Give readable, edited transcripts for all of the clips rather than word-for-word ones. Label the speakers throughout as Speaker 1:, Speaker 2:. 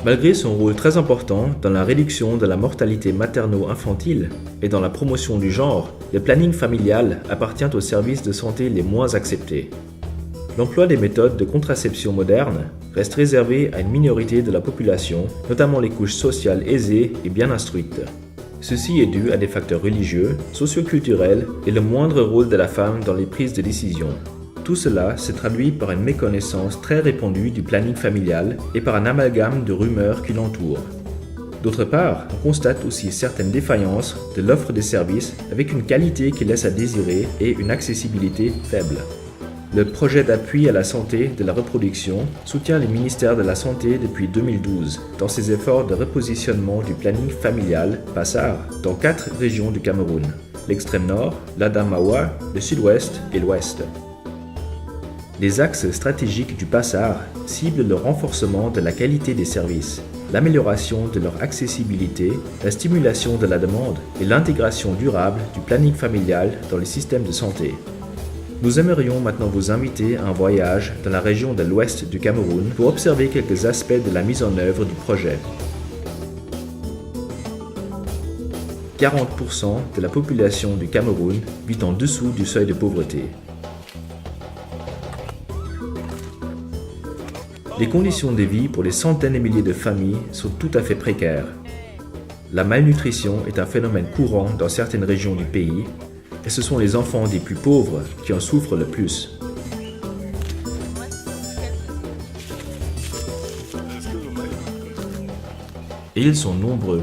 Speaker 1: Malgré son rôle très important dans la réduction de la mortalité materno-infantile et dans la promotion du genre, le planning familial appartient aux services de santé les moins acceptés. L'emploi des méthodes de contraception modernes reste réservé à une minorité de la population, notamment les couches sociales aisées et bien instruites. Ceci est dû à des facteurs religieux, socio-culturels et le moindre rôle de la femme dans les prises de décision. Tout cela se traduit par une méconnaissance très répandue du planning familial et par un amalgame de rumeurs qui l'entourent. D'autre part, on constate aussi certaines défaillances de l'offre des services avec une qualité qui laisse à désirer et une accessibilité faible. Le projet d'appui à la santé de la reproduction soutient les ministères de la Santé depuis 2012 dans ses efforts de repositionnement du planning familial PASSAR dans 4 régions du Cameroun, l'extrême nord, l'Adamawa, le sud-ouest et l'ouest. Les axes stratégiques du PASSAR ciblent le renforcement de la qualité des services, l'amélioration de leur accessibilité, la stimulation de la demande et l'intégration durable du planning familial dans les systèmes de santé. Nous aimerions maintenant vous inviter à un voyage dans la région de l'ouest du Cameroun pour observer quelques aspects de la mise en œuvre du projet. 40% de la population du Cameroun vit en dessous du seuil de pauvreté. Les conditions de vie pour les centaines de milliers de familles sont tout à fait précaires. La malnutrition est un phénomène courant dans certaines régions du pays, et ce sont les enfants des plus pauvres qui en souffrent le plus. Et ils sont nombreux.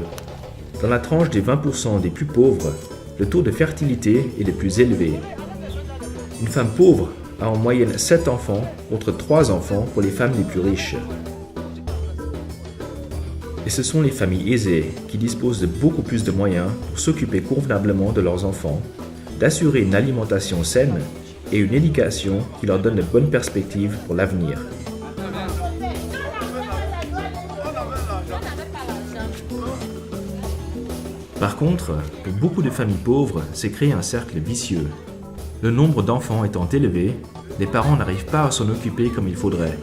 Speaker 1: Dans la tranche des 20% des plus pauvres, le taux de fertilité est le plus élevé. Une femme pauvre a en moyenne 7 enfants contre 3 enfants pour les femmes les plus riches. Et ce sont les familles aisées qui disposent de beaucoup plus de moyens pour s'occuper convenablement de leurs enfants, d'assurer une alimentation saine et une éducation qui leur donne de bonnes perspectives pour l'avenir. Par contre, pour beaucoup de familles pauvres, s'est créé un cercle vicieux. Le nombre d'enfants étant élevé, les parents n'arrivent pas à s'en occuper comme il faudrait,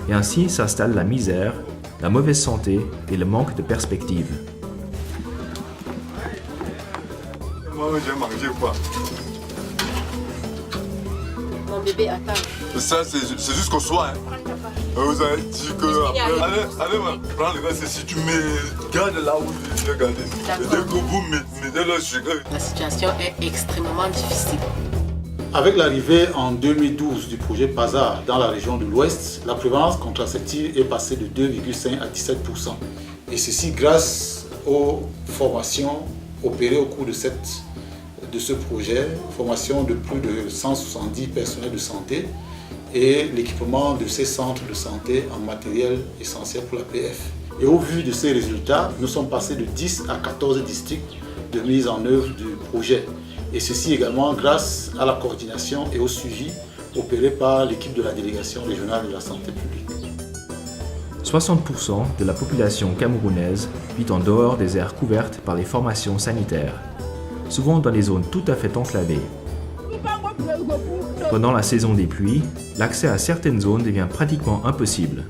Speaker 1: et ainsi s'installe la misère, la mauvaise santé et le manque de perspective.
Speaker 2: Moi, j'ai mangé quoi?
Speaker 3: Mon bébé attend.
Speaker 2: Ça, c'est jusqu'au soir. Hein. Vous avez dit que après. Allez, prends le reste. Si tu me gardes là où je l'ai gardé. Et dès que vous mettez le sucre.
Speaker 3: La situation est extrêmement difficile.
Speaker 4: Avec l'arrivée en 2012 du projet PASSAR dans la région de l'Ouest, la prévalence contraceptive est passée de 2,5 à 17%. Et ceci grâce aux formations opérées au cours de ce projet, formation de plus de 170 personnels de santé et l'équipement de ces centres de santé en matériel essentiel pour la PF. Et au vu de ces résultats, nous sommes passés de 10 à 14 districts de mise en œuvre du projet. Et ceci également grâce à la coordination et au suivi opéré par l'équipe de la délégation régionale de la santé publique.
Speaker 1: 60% de la population camerounaise vit en dehors des aires couvertes par les formations sanitaires, souvent dans des zones tout à fait enclavées. Pendant la saison des pluies, l'accès à certaines zones devient pratiquement impossible.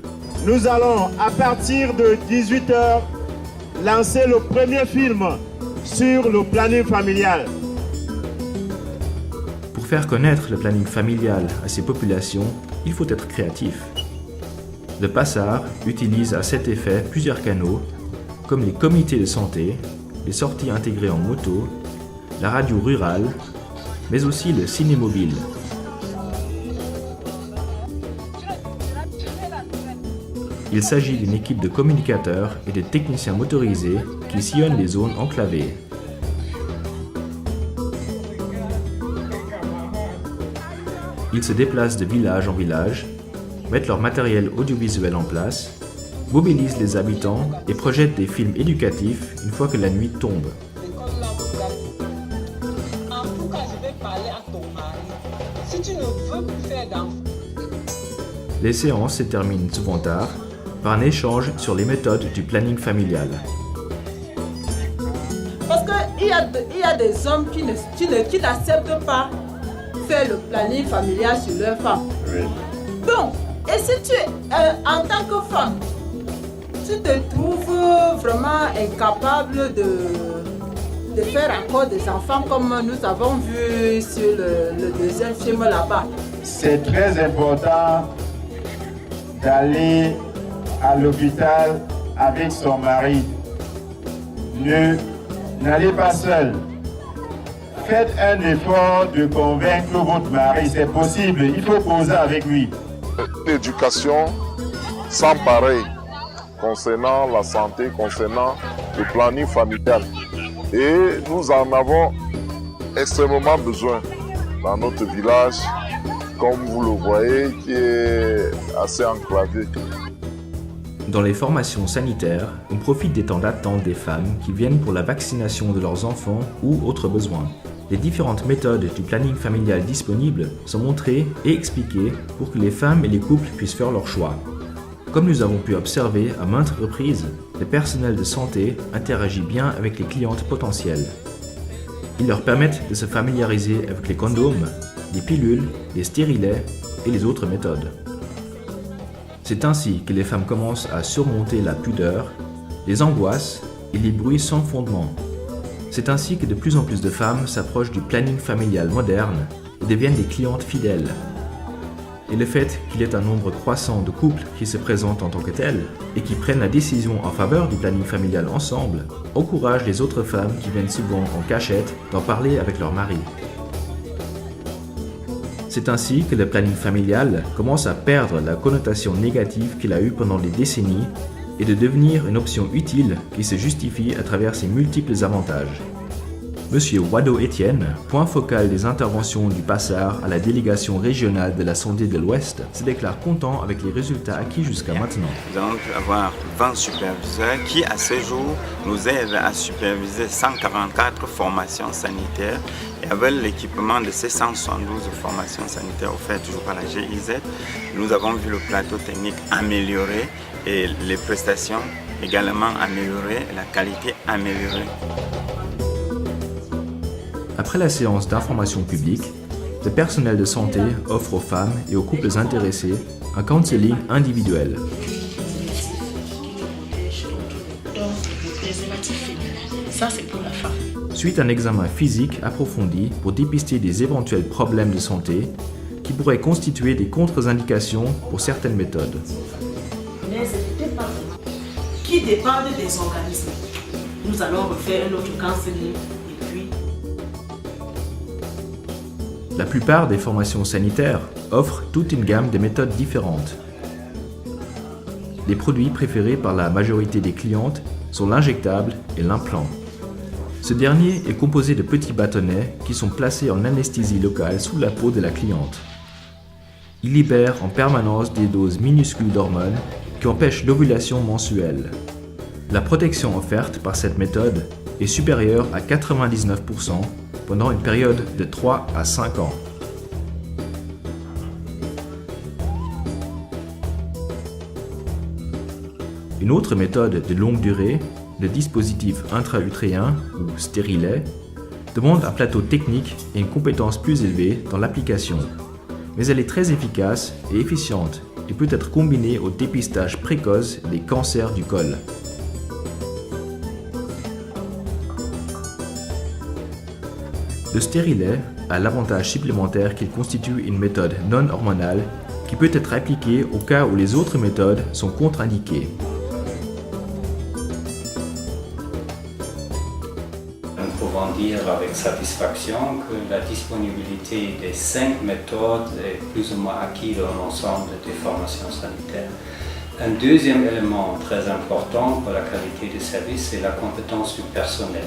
Speaker 5: Nous allons, à partir de 18h, lancer le premier film sur le planning familial.
Speaker 1: Pour faire connaître le planning familial à ces populations, il faut être créatif. Le PASSAR utilise à cet effet plusieurs canaux, comme les comités de santé, les sorties intégrées en moto, la radio rurale, mais aussi le ciné mobile. Il s'agit d'une équipe de communicateurs et de techniciens motorisés qui sillonnent les zones enclavées. Ils se déplacent de village en village, mettent leur matériel audiovisuel en place, mobilisent les habitants et projettent des films éducatifs une fois que la nuit tombe.
Speaker 6: En tout cas, je vais parler à ton mari. Si tu ne veux plus faire d'enfants.
Speaker 1: Les séances se terminent souvent tard par un échange sur les méthodes du planning familial.
Speaker 6: Parce qu'il y a des hommes qui n'acceptent pas faire le planning familial sur leur femme.
Speaker 2: Oui.
Speaker 6: Donc, et si tu es en tant que femme, vraiment incapables de faire encore des enfants comme nous avons vu sur le deuxième film là-bas.
Speaker 5: C'est très important d'aller à l'hôpital avec son mari. N'allez pas seul. Faites un effort de convaincre votre mari, c'est possible, il faut causer avec lui.
Speaker 7: L'éducation sans pareil concernant la santé, concernant le planning familial. Et nous en avons extrêmement besoin dans notre village, comme vous le voyez, qui est assez enclavé.
Speaker 1: Dans les formations sanitaires, on profite des temps d'attente des femmes qui viennent pour la vaccination de leurs enfants ou autres besoins. Les différentes méthodes du planning familial disponibles sont montrées et expliquées pour que les femmes et les couples puissent faire leur choix. Comme nous avons pu observer à maintes reprises, le personnel de santé interagit bien avec les clientes potentielles. Ils leur permettent de se familiariser avec les condoms, les pilules, les stérilets et les autres méthodes. C'est ainsi que les femmes commencent à surmonter la pudeur, les angoisses et les bruits sans fondement. C'est ainsi que de plus en plus de femmes s'approchent du planning familial moderne et deviennent des clientes fidèles. Et le fait qu'il y ait un nombre croissant de couples qui se présentent en tant que tels et qui prennent la décision en faveur du planning familial ensemble encourage les autres femmes qui viennent souvent en cachette d'en parler avec leur mari. C'est ainsi que le planning familial commence à perdre la connotation négative qu'il a eue pendant des décennies et de devenir une option utile qui se justifie à travers ses multiples avantages. Monsieur Wado Etienne, point focal des interventions du PASAR à la délégation régionale de la santé de l'Ouest, se déclare content avec les résultats acquis jusqu'à maintenant.
Speaker 8: Nous allons avoir 20 superviseurs qui, à ce jour, nous aident à superviser 144 formations sanitaires. Et avec l'équipement de ces 172 formations sanitaires offertes toujours par la GIZ, nous avons vu le plateau technique amélioré et les prestations également améliorées, la qualité améliorée.
Speaker 1: Après la séance d'information publique, le personnel de santé offre aux femmes et aux couples intéressés un counseling individuel.
Speaker 9: Ça, c'est pour la femme.
Speaker 1: Suite à un examen physique approfondi pour dépister des éventuels problèmes de santé qui pourraient constituer des contre-indications pour certaines méthodes.
Speaker 9: Mais c'est des départements qui dépendent des organismes. Nous allons refaire un autre counseling.
Speaker 1: La plupart des formations sanitaires offrent toute une gamme de méthodes différentes. Les produits préférés par la majorité des clientes sont l'injectable et l'implant. Ce dernier est composé de petits bâtonnets qui sont placés en anesthésie locale sous la peau de la cliente. Il libère en permanence des doses minuscules d'hormones qui empêchent l'ovulation mensuelle. La protection offerte par cette méthode est supérieure à 99% pendant une période de 3 à 5 ans. Une autre méthode de longue durée, le dispositif intra-utréen ou stérilet, demande un plateau technique et une compétence plus élevée dans l'application, mais elle est très efficace et efficiente et peut être combinée au dépistage précoce des cancers du col. Le stérilet a l'avantage supplémentaire qu'il constitue une méthode non hormonale qui peut être appliquée au cas où les autres méthodes sont contre-indiquées.
Speaker 10: Nous pouvons dire avec satisfaction que la disponibilité des 5 méthodes est plus ou moins acquise dans l'ensemble des formations sanitaires. Un deuxième élément très important pour la qualité du service, c'est la compétence du personnel.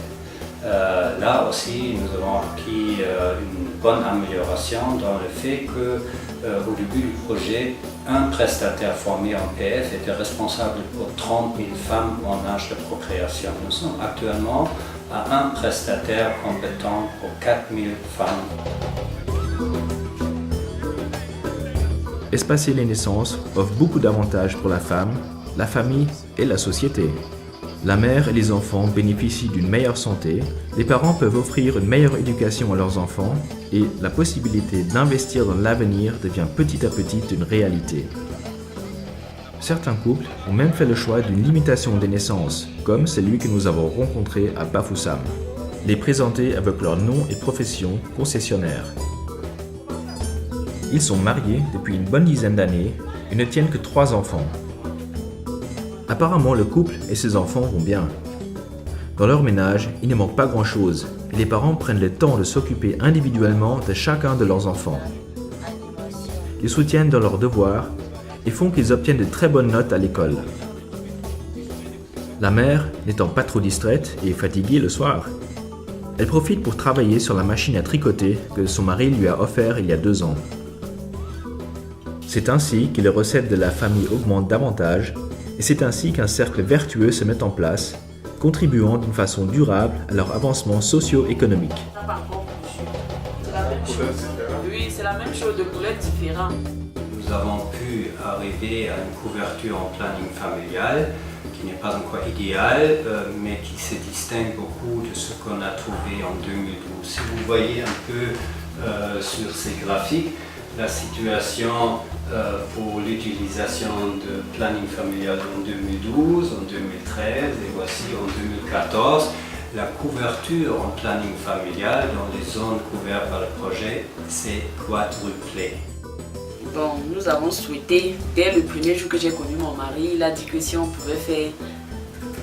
Speaker 10: Là aussi, nous avons acquis une bonne amélioration dans le fait qu'au début du projet, un prestataire formé en PF était responsable pour 30 000 femmes en âge de procréation. Nous sommes actuellement à un prestataire compétent pour 4 000 femmes.
Speaker 1: Espacer les naissances offre beaucoup d'avantages pour la femme, la famille et la société. La mère et les enfants bénéficient d'une meilleure santé, les parents peuvent offrir une meilleure éducation à leurs enfants et la possibilité d'investir dans l'avenir devient petit à petit une réalité. Certains couples ont même fait le choix d'une limitation des naissances, comme celui que nous avons rencontré à Bafoussam. Les présenter avec leur nom et profession concessionnaire. Ils sont mariés depuis une bonne dizaine d'années et ne tiennent que 3 enfants. Apparemment, le couple et ses enfants vont bien. Dans leur ménage, il ne manque pas grand-chose et les parents prennent le temps de s'occuper individuellement de chacun de leurs enfants. Ils soutiennent dans leurs devoirs et font qu'ils obtiennent de très bonnes notes à l'école. La mère, n'étant pas trop distraite et fatiguée le soir, elle profite pour travailler sur la machine à tricoter que son mari lui a offert il y a 2 ans. C'est ainsi que les recettes de la famille augmentent davantage et c'est ainsi qu'un cercle vertueux se met en place, contribuant d'une façon durable à leur avancement socio-économique.
Speaker 9: Oui, c'est la même chose, de couleurs différentes.
Speaker 10: Nous avons pu arriver à une couverture en planning familial qui n'est pas encore idéale, mais qui se distingue beaucoup de ce qu'on a trouvé en 2012. Si vous voyez un peu sur ces graphiques, la situation pour l'utilisation de planning familial en 2012, en 2013 et voici en 2014, la couverture en planning familial dans les zones couvertes par le projet s'est quadruplée.
Speaker 3: Bon, nous avons souhaité, dès le premier jour que j'ai connu mon mari, il a dit que si on pouvait faire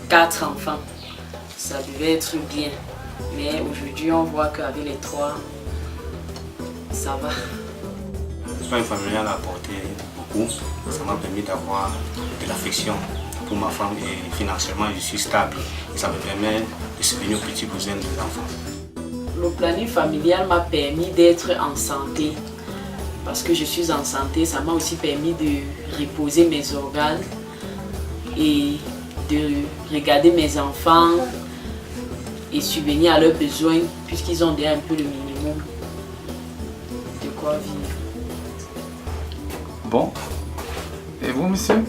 Speaker 3: 4 enfants, ça devait être bien. Mais aujourd'hui, on voit qu'avec les 3, ça va.
Speaker 11: Le plan familial a apporté beaucoup. Ça m'a permis d'avoir de l'affection pour ma femme et financièrement je suis stable. Et ça me permet de subvenir aux petits besoins des enfants.
Speaker 3: Le planning familial m'a permis d'être en santé. Parce que je suis en santé, ça m'a aussi permis de reposer mes organes et de regarder mes enfants et subvenir à leurs besoins puisqu'ils ont déjà un peu le minimum de quoi vivre.
Speaker 11: Bon, et vous, monsieur?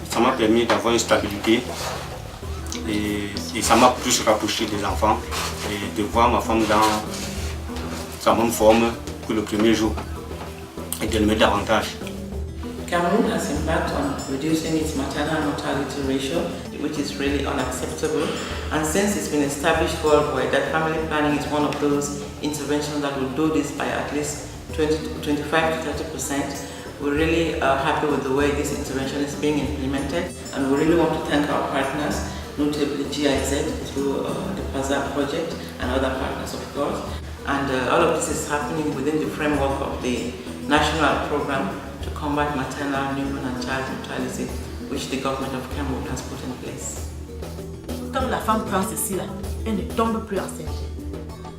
Speaker 11: Ça m'a permis d'avoir une stabilité et ça m'a plus rapproché des enfants et de voir ma femme dans sa bonne forme que le premier jour et de l'aimer davantage.
Speaker 12: Cameroon has embarked on reducing its maternal mortality ratio, which is really unacceptable. And since it's been established worldwide that family planning is one of those interventions that will do this by at least 25 to 30%, we're really happy with the way this intervention is being implemented. And we really want to thank our partners, notably GIZ through the PAZA project and other partners, of course. And all of this is happening within the framework of the national program to combat maternal, newborn and child mortality, which the government of Cameroon has put in place.
Speaker 9: Quand la femme prend ceci là, elle ne tombe plus enceinte.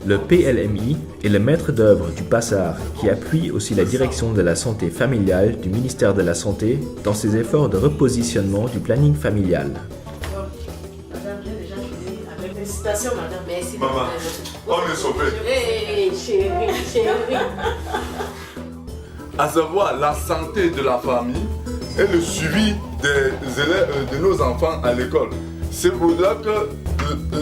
Speaker 1: Le PLMI est le maître d'œuvre du PASAR qui appuie aussi la direction de la santé familiale du ministère de la Santé dans ses efforts de repositionnement du planning familial.
Speaker 9: Madame, j'ai déjà fini avec félicitations, madame. Merci.
Speaker 2: Maman, on est sauvés.
Speaker 9: Hey, chérie.
Speaker 2: À savoir la santé de la famille et le suivi des élèves, de nos enfants à l'école. C'est pour ça que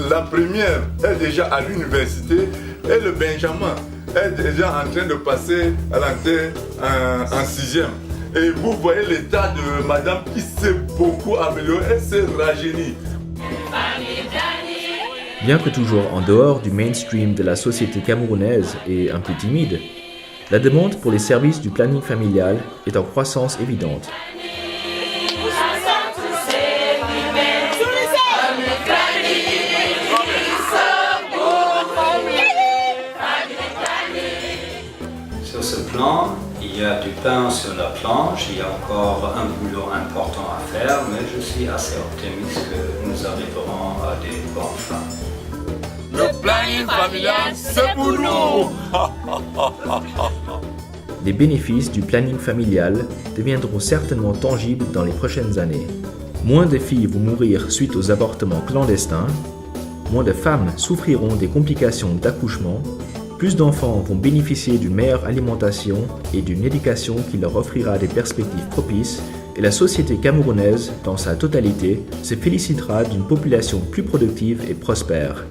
Speaker 2: la première est déjà à l'université et le Benjamin est déjà en train de passer à l'entrée en 6e. Et vous voyez l'état de madame qui s'est beaucoup améliorée, elle s'est rajeunie.
Speaker 1: Bien que toujours en dehors du mainstream de la société camerounaise et un peu timide, la demande pour les services du planning familial est en croissance évidente.
Speaker 10: Sur ce plan, il y a du pain sur la planche, il y a encore un boulot important à faire, mais je suis assez optimiste que nous arriverons à des bonnes fins.
Speaker 2: Le planning familial, c'est pour nous.
Speaker 1: Les bénéfices du planning familial deviendront certainement tangibles dans les prochaines années. Moins de filles vont mourir suite aux avortements clandestins, moins de femmes souffriront des complications d'accouchement, plus d'enfants vont bénéficier d'une meilleure alimentation et d'une éducation qui leur offrira des perspectives propices, et la société camerounaise, dans sa totalité, se félicitera d'une population plus productive et prospère.